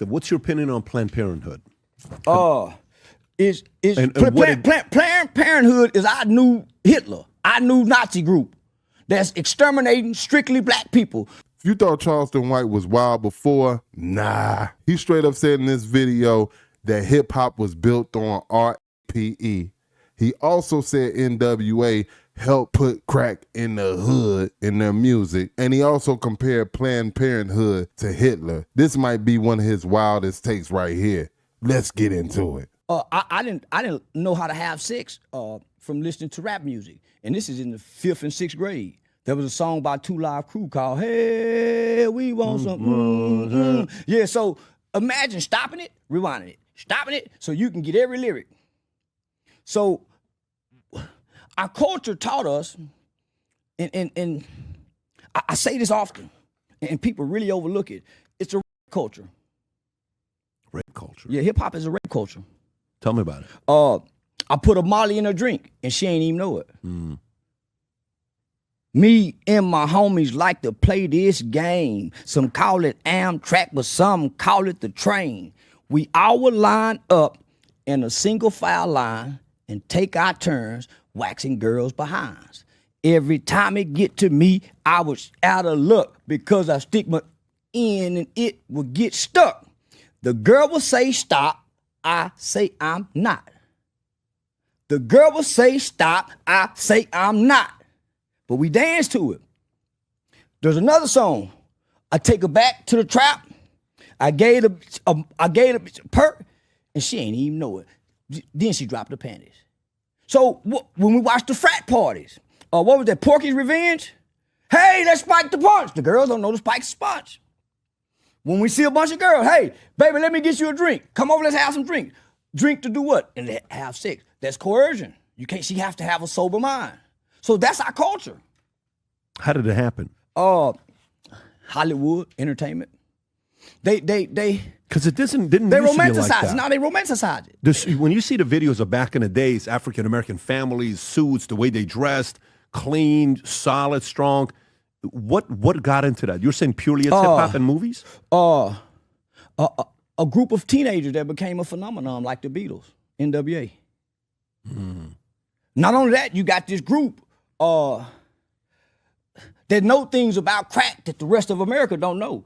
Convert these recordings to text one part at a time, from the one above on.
What's your opinion on Planned Parenthood? Planned Parenthood is our new Hitler, our new Nazi group that's exterminating strictly black people. If you thought Charleston White was wild before, nah. He straight up said in this video that hip hop was built on RPE. He also said N.W.A. helped put crack in the hood in their music, and he also compared Planned Parenthood to Hitler. This might be one of his wildest takes right here. Let's get into it. I didn't know how to have sex from listening to rap music, and this is in the 5th and 6th grade. There was a song by 2 Live Crew called "Hey, We Want Some." Yeah, so imagine stopping it, rewinding it, stopping it, so you can get every lyric. So our culture taught us, and I say this often, and people really overlook it. It's a rape culture. Rape culture. Yeah, hip hop is a rape culture. Tell me about it. I put a Molly in her drink, and she ain't even know it. Me and my homies like to play this game. Some call it Amtrak, but some call it the train. We all would line up in a single file line and take our turns waxing girls' behinds. Every time it get to me, I was out of luck because I stick my end and it would get stuck. The girl will say stop, I say I'm not. The girl will say stop, I say I'm not. But we dance to it. There's another song. I take her back to the trap. I gave her a perk, and she ain't even know it. Then she dropped her panties. So when we watch the frat parties, what was that, Porky's Revenge? Hey, let's spike the punch. The girls don't know to spike the sponge. When we see a bunch of girls, hey, baby, let me get you a drink. Come over, let's have some drink. Drink to do what? And have sex. That's coercion. She have to have a sober mind. So that's our culture. How did it happen? Hollywood, entertainment. They because it didn't used to be romanticize like it. that. Now they romanticize it. When you see the videos of back in the days, African American families, suits, the way they dressed, clean, solid, strong. What got into that? You're saying purely it's hip hop and movies? A group of teenagers that became a phenomenon like the Beatles, N.W.A. Not only that, you got this group that know things about crack that the rest of America don't know.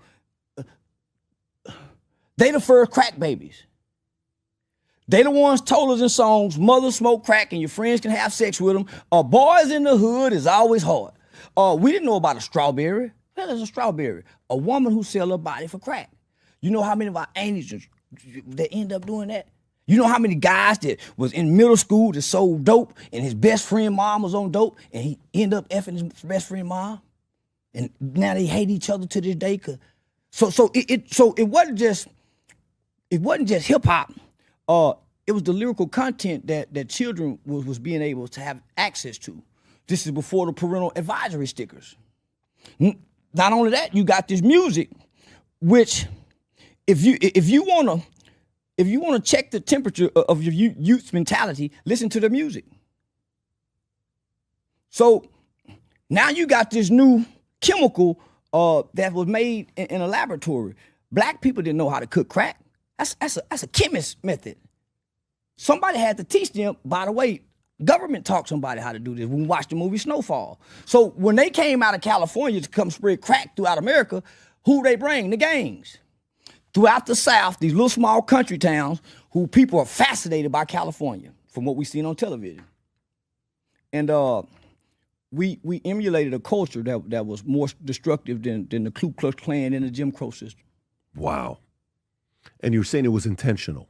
They the first crack babies. They the ones told us in songs, mothers smoke crack and your friends can have sex with them. Boys in the hood is always hard. We didn't know about a strawberry. What is a strawberry? A woman who sell her body for crack. You know how many of our aunties that end up doing that? You know how many guys that was in middle school that sold dope and his best friend mom was on dope and he ended up effing his best friend mom? And now they hate each other to this day. So it wasn't just hip hop. It was the lyrical content that children was being able to have access to. This is before the parental advisory stickers. Not only that, you got this music, which if you wanna check the temperature of your youth's mentality, listen to the music. So now you got this new chemical that was made in a laboratory. Black people didn't know how to cook crack. That's a chemist method. Somebody had to teach them. By the way, government taught somebody how to do this when we watched the movie Snowfall. So when they came out of California to come spread crack throughout America, who they bring? The gangs. Throughout the South, these little small country towns who people are fascinated by California from what we've seen on television. And we emulated a culture that was more destructive than the Ku Klux Klan and the Jim Crow system. Wow. And you're saying it was intentional?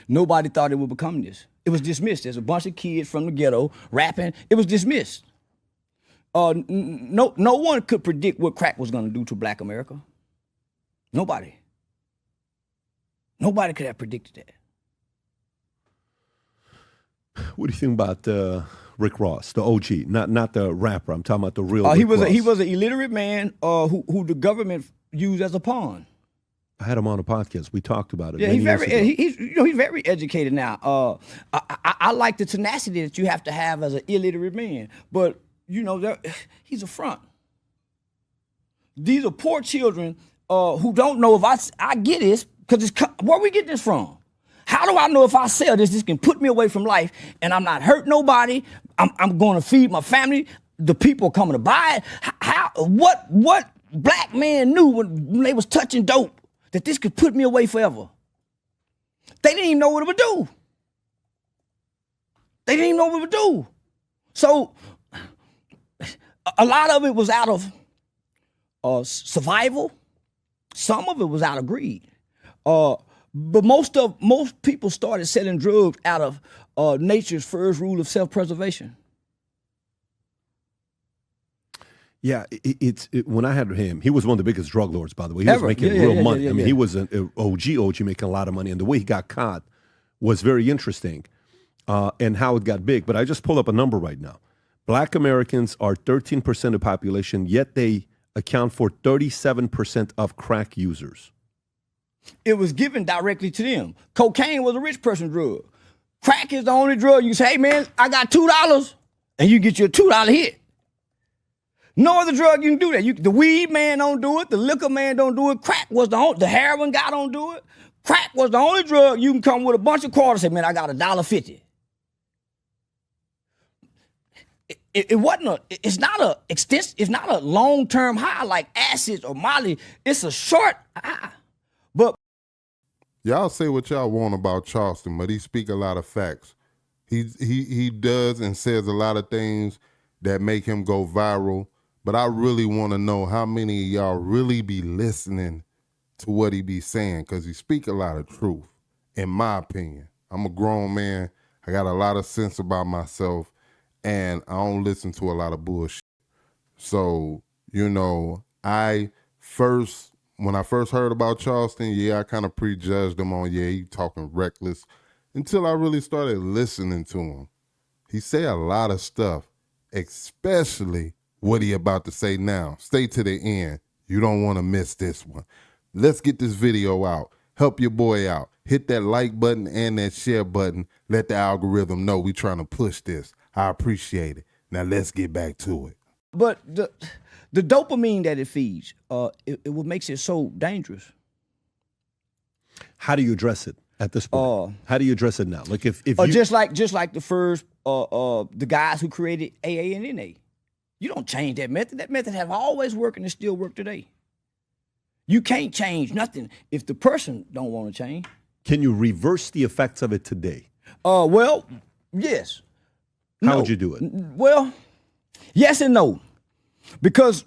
Nobody thought it would become this. It was dismissed. There's a bunch of kids from the ghetto rapping. It was dismissed. No one could predict what crack was going to do to Black America. Nobody. Nobody could have predicted that. What do you think about Rick Ross, the OG, not the rapper? I'm talking about the real. He was an illiterate man who the government used as a pawn. I had him on a podcast. We talked about it. Yeah, he's very educated now. I like the tenacity that you have to have as an illiterate man, but he's a front. These are poor children who don't know if I get this, because where we get this from? How do I know if I sell this can put me away from life and I'm not hurt nobody? I'm going to feed my family. The people coming to buy it. What black man knew when they was touching dope that this could put me away forever? They didn't even know what it would do. They didn't even know what it would do. So a lot of it was out of survival. Some of it was out of greed. But most people started selling drugs out of nature's first rule of self-preservation. Yeah, when I had him, he was one of the biggest drug lords, by the way. He was making real money. I mean, he was an OG making a lot of money, and the way he got caught was very interesting, and how it got big. But I just pulled up a number right now. Black Americans are 13% of the population, yet they account for 37% of crack users. It was given directly to them. Cocaine was a rich person's drug. Crack is the only drug you say, hey man, I got $2, and you get your $2 hit. No other drug you can do that. The weed man don't do it. The liquor man don't do it. Crack was the heroin guy don't do it. Crack was the only drug you can come with a bunch of quarters and say, man, I got $1.50. It's not a long-term high like acids or Molly. It's a short high. But y'all say what y'all want about Charleston, but he speak a lot of facts. He does and says a lot of things that make him go viral. But I really want to know how many of y'all really be listening to what he be saying, because he speak a lot of truth, in my opinion. I'm a grown man. I got a lot of sense about myself, and I don't listen to a lot of bullshit. So, when I first heard about Charleston, I kind of prejudged him on, he talking reckless, until I really started listening to him. He say a lot of stuff, especially what he about to say now. Stay to the end. You don't want to miss this one. Let's get this video out. Help your boy out. Hit that like button and that share button. Let the algorithm know we trying to push this. I appreciate it. Now let's get back to it. But the dopamine that it feeds, it what makes it so dangerous. How do you address it at this point? How do you address it now? Like if you just like the first the guys who created AA and NA. You don't change that method. That method have always worked and it still work today. You can't change nothing if the person don't want to change. Can you reverse the effects of it today? Well, yes. How would you do it? Well, yes and no. Because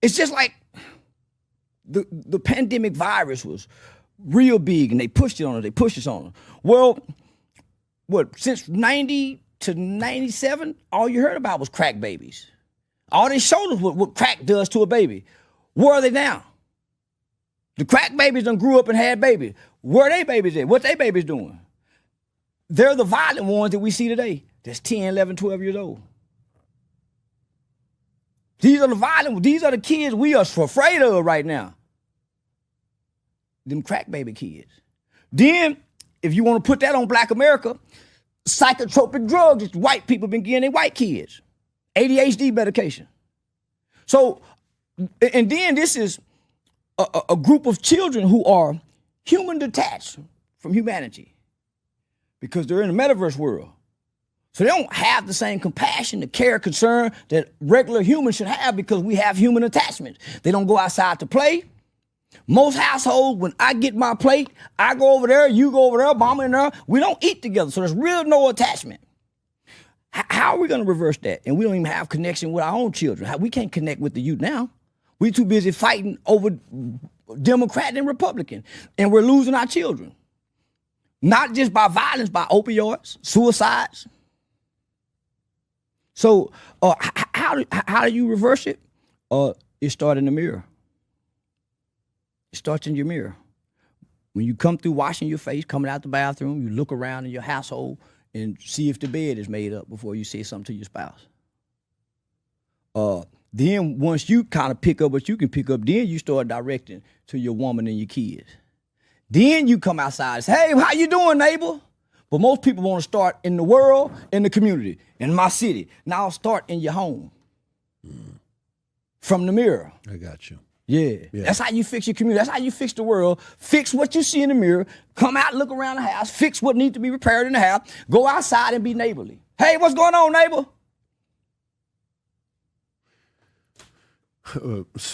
it's just like the pandemic virus was real big and they pushed it on us. Well, since 90 to 97, all you heard about was crack babies. All they showed us what crack does to a baby. Where are they now? The crack babies done grew up and had babies. Where are they babies at? What they babies doing? They're the violent ones that we see today. That's 10, 11, 12 years old. These are the kids we are afraid of right now. Them crack baby kids. Then, if you want to put that on Black America, psychotropic drugs that white people been giving their white kids. ADHD medication. So, and then this is a group of children who are human detached from humanity because they're in the metaverse world. So they don't have the same compassion, the care, concern that regular humans should have because we have human attachments. They don't go outside to play. Most households, when I get my plate, I go over there, you go over there, mama in there. We don't eat together, so there's real no attachment. How are we going to reverse that? And we don't even have connection with our own children. We can't connect with the youth now. We're too busy fighting over Democrat and Republican, and we're losing our children. Not just by violence, by opioids, suicides. So how do you reverse it? It starts in the mirror. It starts in your mirror. When you come through washing your face, coming out the bathroom, you look around in your household and see if the bed is made up before you say something to your spouse. Then once you kind of pick up what you can pick up, then you start directing to your woman and your kids. Then you come outside and say, hey, how you doing, neighbor? But most people want to start in the world, in the community, in my city. Now start in your home. From the mirror. I got you. Yeah. That's how you fix your community. That's how you fix the world. Fix what you see in the mirror. Come out, look around the house. Fix what needs to be repaired in the house. Go outside and be neighborly. Hey, what's going on, neighbor?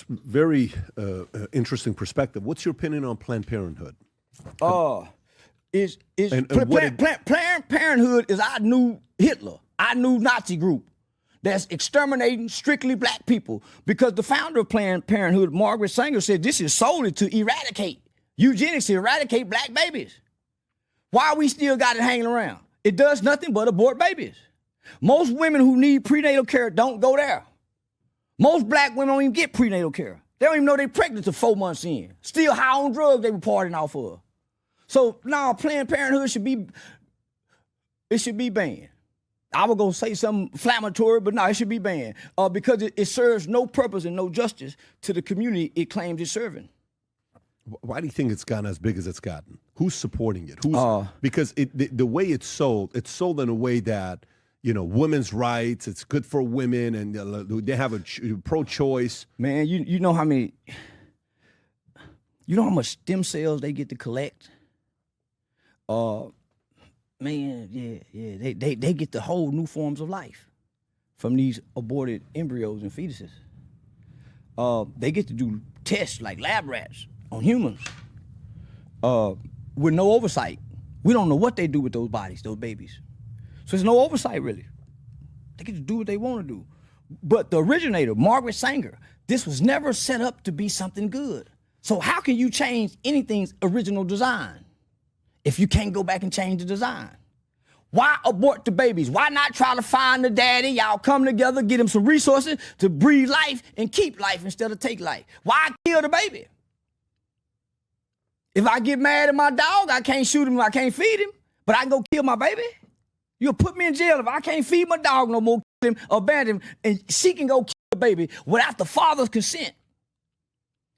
Very interesting perspective. What's your opinion on Planned Parenthood? Planned Parenthood is our new Hitler, our new Nazi group that's exterminating strictly black people. Because the founder of Planned Parenthood, Margaret Sanger, said this is solely to eradicate eugenics, to eradicate black babies. Why we still got it hanging around? It does nothing but abort babies. Most women who need prenatal care don't go there. Most black women don't even get prenatal care. They don't even know they're pregnant till 4 months in. Still high on drugs they were partying off of. So now Planned Parenthood should be banned. I was gonna say something inflammatory, but no, it should be banned because it serves no purpose and no justice to the community it claims it's serving. Why do you think it's gotten as big as it's gotten? Who's supporting it? Because the way it's sold in a way that, you know, women's rights, it's good for women, and they have a pro-choice. Man, you know how many, you know how much stem cells they get to collect? Man, yeah, they get the whole new forms of life from these aborted embryos and fetuses. They get to do tests like lab rats on humans with no oversight. We don't know what they do with those bodies, those babies. So there's no oversight, really. They get to do what they want to do. But the originator, Margaret Sanger, this was never set up to be something good. So how can you change anything's original design if you can't go back and change the design? Why abort the babies? Why not try to find the daddy? Y'all come together, get him some resources to breathe life and keep life instead of take life. Why kill the baby? If I get mad at my dog, I can't shoot him, I can't feed him, but I can go kill my baby? You'll put me in jail if I can't feed my dog no more, kill him, abandon him, and she can go kill the baby without the father's consent.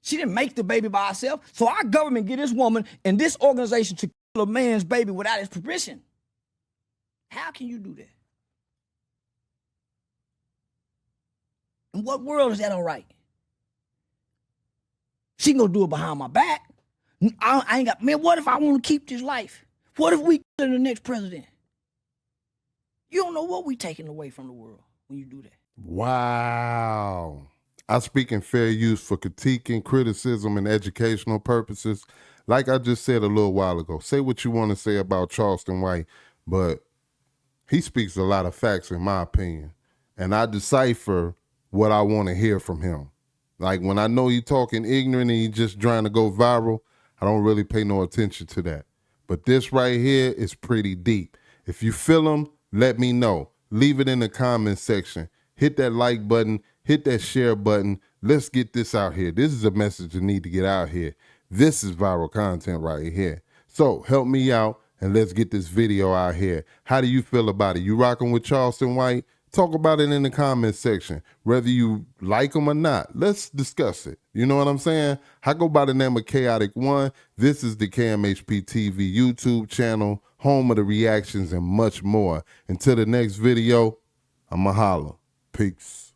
She didn't make the baby by herself, so our government get this woman and this organization to kill a man's baby without his permission. How can you do that? In what world is that all right? She gonna do it behind my back. I ain't got, man, what if I want to keep this life? What if we kill the next president? You don't know what we taking away from the world when you do that. Wow. I speak in fair use for critiquing, criticism, and educational purposes. Like I just said a little while ago, say what you want to say about Charleston White, but he speaks a lot of facts in my opinion. And I decipher what I want to hear from him. Like when I know he's talking ignorant and he's just trying to go viral, I don't really pay no attention to that. But this right here is pretty deep. If you feel him, let me know. Leave it in the comment section. Hit that like button. Hit that share button. Let's get this out here. This is a message you need to get out here. This is viral content right here. So help me out and let's get this video out here. How do you feel about it? You rocking with Charleston White? Talk about it in the comment section. Whether you like him or not, let's discuss it. You know what I'm saying? I go by the name of Kaotic 1. This is the KMHP TV YouTube channel, home of the reactions and much more. Until the next video, I'ma holla. Peace.